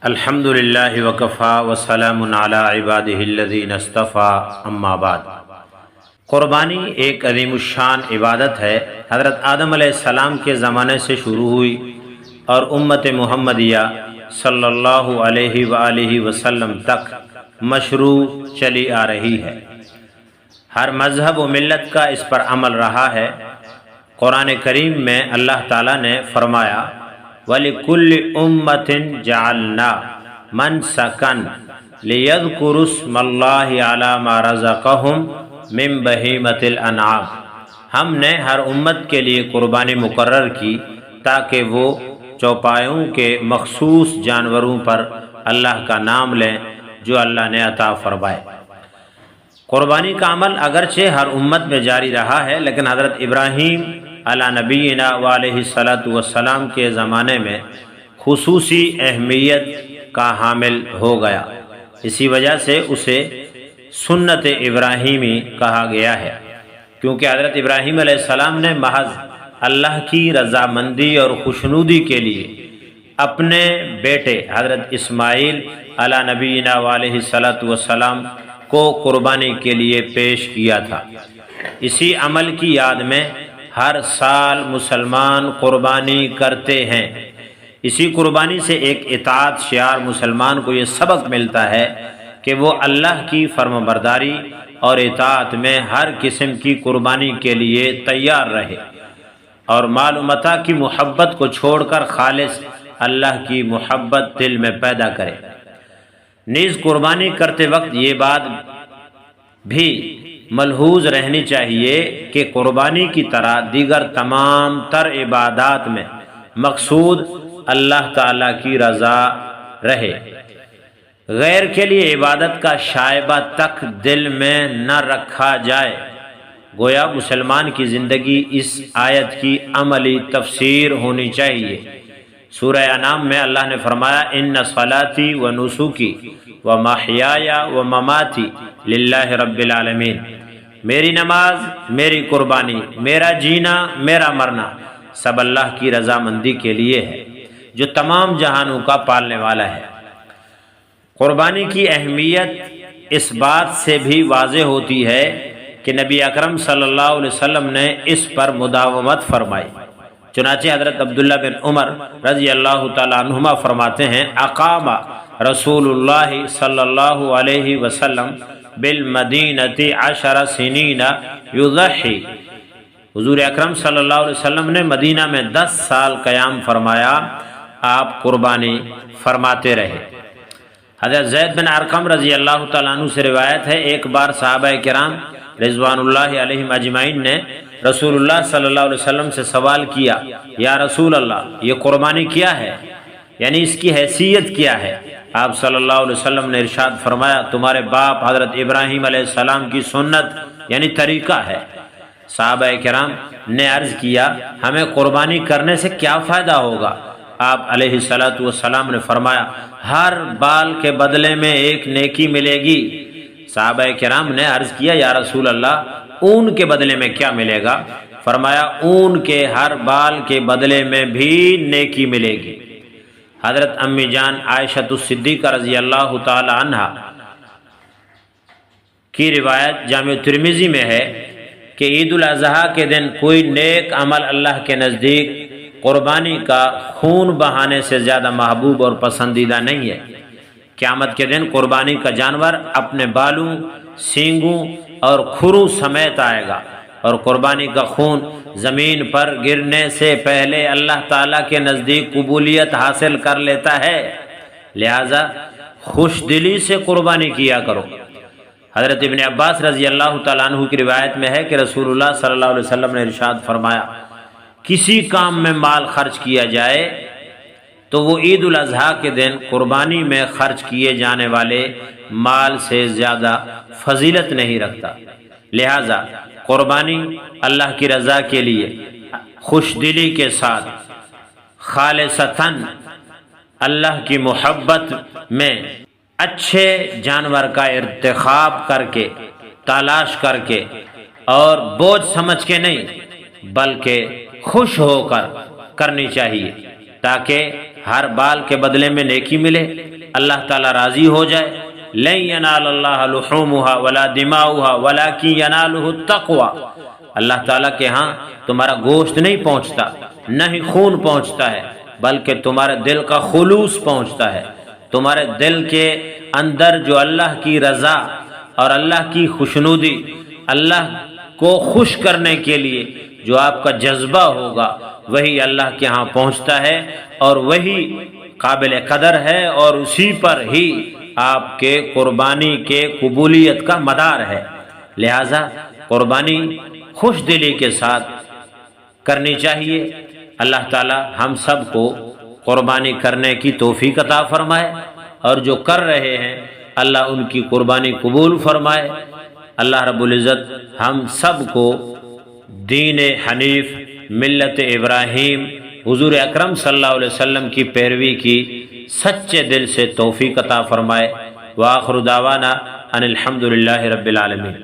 الحمد للہ وکفا وسلام علی عبادہ الذین اصطفیٰ اما بعد۔ قربانی ایک عظیم الشان عبادت ہے۔ حضرت آدم علیہ السلام کے زمانے سے شروع ہوئی اور امت محمدیہ صلی اللہ علیہ وآلہ وسلم تک مشروع چلی آ رہی ہے۔ ہر مذہب و ملت کا اس پر عمل رہا ہے۔ قرآن کریم میں اللہ تعالیٰ نے فرمایا وَلِكُلِّ أُمَّةٍ جَعَلْنَا مَنْسَكًا لِيَذْكُرُوا اسْمَ اللَّهِ عَلَى مَا رَزَقَهُمْ مِنْ بَهِيمَةِ الْأَنْعَامِ، ہم نے ہر امت کے لیے قربانی مقرر کی تاکہ وہ چوپایوں کے مخصوص جانوروں پر اللہ کا نام لیں جو اللہ نے عطا فرمائے۔ قربانی کا عمل اگرچہ ہر امت میں جاری رہا ہے، لیکن حضرت ابراہیم علی نبینا وعلیہ الصلاۃ والسلام کے زمانے میں خصوصی اہمیت کا حامل ہو گیا۔ اسی وجہ سے اسے سنت ابراہیمی کہا گیا ہے، کیونکہ حضرت ابراہیم علیہ السلام نے محض اللہ کی رضامندی اور خوشنودی کے لیے اپنے بیٹے حضرت اسماعیل علی نبینا وعلیہ الصلاۃ والسلام کو قربانی کے لیے پیش کیا تھا۔ اسی عمل کی یاد میں ہر سال مسلمان قربانی کرتے ہیں۔ اسی قربانی سے ایک اطاعت شعار مسلمان کو یہ سبق ملتا ہے کہ وہ اللہ کی فرمانبرداری اور اطاعت میں ہر قسم کی قربانی کے لیے تیار رہے اور مال و متاع کی محبت کو چھوڑ کر خالص اللہ کی محبت دل میں پیدا کرے۔ نیز قربانی کرتے وقت یہ بات بھی ملحوظ رہنی چاہیے کہ قربانی کی طرح دیگر تمام تر عبادات میں مقصود اللہ تعالیٰ کی رضا رہے، غیر کے لیے عبادت کا شائبہ تک دل میں نہ رکھا جائے۔ گویا مسلمان کی زندگی اس آیت کی عملی تفسیر ہونی چاہیے۔ سورہ انعام میں اللہ نے فرمایا ان صلاتی و نسکی و محیای و مماتی للہ رب العالمین، میری نماز، میری قربانی، میرا جینا، میرا مرنا سب اللہ کی رضامندی کے لیے ہے جو تمام جہانوں کا پالنے والا ہے۔ قربانی کی اہمیت اس بات سے بھی واضح ہوتی ہے کہ نبی اکرم صلی اللہ علیہ وسلم نے اس پر مداومت فرمائی۔ چنانچہ حضرت عبداللہ بن عمر رضی اللہ تعالیٰ عنہما فرماتے ہیں اقام رسول اللہ صلی اللہ علیہ وسلم بالمدینۃ 10 سنین یضحی، حضور اکرم صلی اللہ علیہ وسلم نے مدینہ میں 10 سال قیام فرمایا، آپ قربانی فرماتے رہے۔ حضرت زید بن ارقم رضی اللہ تعالیٰ عنہ سے روایت ہے ایک بار صحابہ کرام رضوان اللہ علیہم اجمعین نے رسول اللہ صلی اللہ علیہ وسلم سے سوال کیا یا رسول اللہ یہ قربانی کیا ہے، یعنی اس کی حیثیت کیا ہے؟ آپ صلی اللہ علیہ وسلم نے ارشاد فرمایا تمہارے باپ حضرت ابراہیم علیہ السلام کی سنت یعنی طریقہ ہے۔ صحابہ کرام نے عرض کیا ہمیں قربانی کرنے سے کیا فائدہ ہوگا؟ آپ علیہ الصلاۃ والسلام نے فرمایا ہر بال کے بدلے میں ایک نیکی ملے گی۔ صحابہ کرام نے عرض کیا یا رسول اللہ اون کے بدلے میں کیا ملے گا؟ فرمایا اون کے ہر بال کے بدلے میں بھی نیکی ملے گی۔ حضرت امی جان عائشہ الصدیقہ رضی اللہ تعالی عنہا کی روایت جامع ترمذی میں ہے کہ عید الاضحیٰ کے دن کوئی نیک عمل اللہ کے نزدیک قربانی کا خون بہانے سے زیادہ محبوب اور پسندیدہ نہیں ہے۔ قیامت کے دن قربانی کا جانور اپنے بالوں، سینگوں اور کھروں سمیت آئے گا اور قربانی کا خون زمین پر گرنے سے پہلے اللہ تعالیٰ کے نزدیک قبولیت حاصل کر لیتا ہے، لہذا خوش دلی سے قربانی کیا کرو۔ حضرت ابن عباس رضی اللہ تعالیٰ عنہ کی روایت میں ہے کہ رسول اللہ صلی اللہ علیہ وسلم نے ارشاد فرمایا کسی کام میں مال خرچ کیا جائے تو وہ عید الاضحیٰ کے دن قربانی میں خرچ کیے جانے والے مال سے زیادہ فضیلت نہیں رکھتا، لہذا قربانی اللہ کی رضا کے لیے خوش دلی کے ساتھ خالصتاً اللہ کی محبت میں اچھے جانور کا انتخاب کر کے تلاش کر کے اور بوجھ سمجھ کے نہیں بلکہ خوش ہو کر کرنی چاہیے تاکہ ہر بال کے بدلے میں نیکی ملے، اللہ تعالیٰ راضی ہو جائے۔ لن ینال اللہ لحومها ولا دماؤها ولکن ینالہ التقوی، اللہ تعالیٰ کے ہاں تمہارا گوشت نہیں پہنچتا، نہ ہی خون پہنچتا ہے، بلکہ تمہارے دل کا خلوص پہنچتا ہے۔ تمہارے دل کے اندر جو اللہ کی رضا اور اللہ کی خوشنودی، اللہ کو خوش کرنے کے لیے جو آپ کا جذبہ ہوگا، وہی اللہ کے ہاں پہنچتا ہے اور وہی قابل قدر ہے، اور اسی پر ہی آپ کے قربانی کے قبولیت کا مدار ہے۔ لہذا قربانی خوش دلی کے ساتھ کرنی چاہیے۔ اللہ تعالی ہم سب کو قربانی کرنے کی توفیق عطا فرمائے، اور جو کر رہے ہیں اللہ ان کی قربانی قبول فرمائے۔ اللہ رب العزت ہم سب کو دین حنیف، ملت ابراہیم، حضور اکرم صلی اللہ علیہ وسلم کی پیروی کی سچے دل سے توفیق عطا فرمائے۔ وآخر دعوانا ان الحمد للہ رب العالمین۔